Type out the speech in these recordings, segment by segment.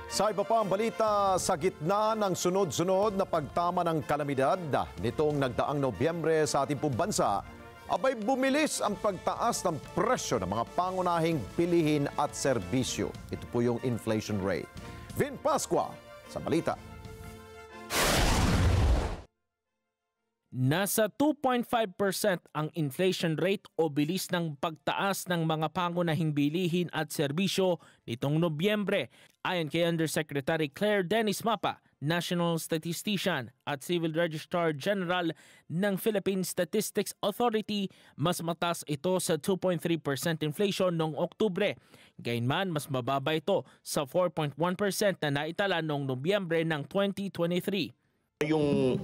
Sa iba pa ang balita, sa gitna ng sunod-sunod na pagtama ng kalamidad nitong nagdaang Nobyembre sa ating pong bansa, abay bumilis ang pagtaas ng presyo ng mga pangunahing bilihin at serbisyo. Ito po yung inflation rate. Vin Pascua sa balita. Nasa 2.5% ang inflation rate o bilis ng pagtaas ng mga pangunahing bilihin at serbisyo nitong Nobyembre. Ayon kay Undersecretary Claire Dennis Mapa, National Statistician at Civil Registrar General ng Philippine Statistics Authority, mas mataas ito sa 2.3% inflation noong Oktubre. Gayunman, mas mababa ito sa 4.1% na naitala noong Nobyembre ng 2023. Yung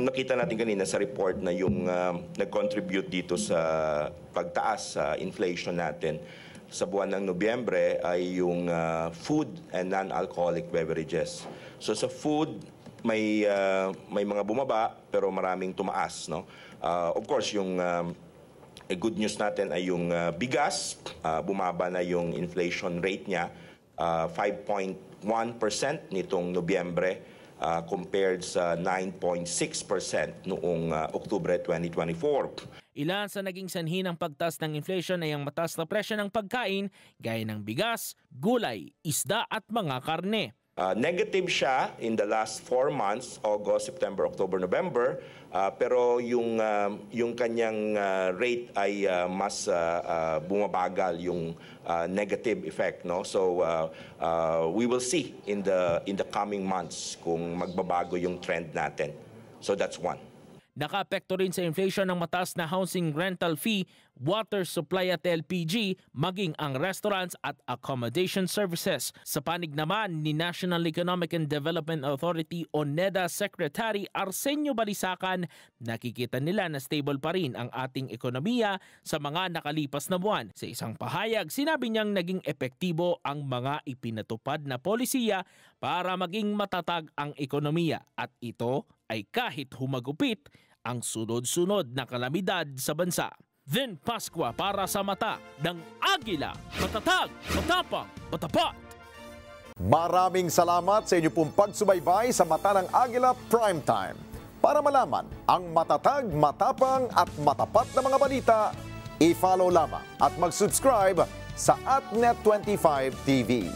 nakita natin kanina sa report na yung nag-contribute dito sa pagtaas sa inflation natin sa buwan ng Nobyembre ay yung food and non-alcoholic beverages. So sa food, may mga bumaba pero maraming tumaas. No? Of course, yung good news natin ay yung bigas, bumaba na yung inflation rate niya, 5.1% nitong Nobyembre. Compared sa 9.6% noong Oktubre 2024. Ilan sa naging sanhi ng pagtaas ng inflation ay ang mataas na presyo ng pagkain gaya ng bigas, gulay, isda at mga karne. Negative siya in the last 4 months, August, September, October, November, pero yung kanyang rate ay mas bumabagal yung negative effect, no? So we will see in the coming months kung magbabago yung trend natin. So that's one. Nakaapekto rin sa inflation ng mataas na housing rental fee, water supply at LPG, maging ang restaurants at accommodation services. Sa panig naman ni National Economic and Development Authority o NEDA Secretary Arsenio Balisacan, nakikita nila na stable pa rin ang ating ekonomiya sa mga nakalipas na buwan. Sa isang pahayag, sinabi niyang naging epektibo ang mga ipinatupad na polisiya para maging matatag ang ekonomiya at ito ay kahit humagupit ang sunod-sunod na kalamidad sa bansa. Vin Pascua para sa Mata ng Agila, matatag, matapang, matapat. Maraming salamat sa inyo pong pagsubaybay sa Mata ng Agila Primetime. Para malaman ang matatag, matapang at matapat na mga balita, i-follow lamang at mag-subscribe sa AtNet25 TV.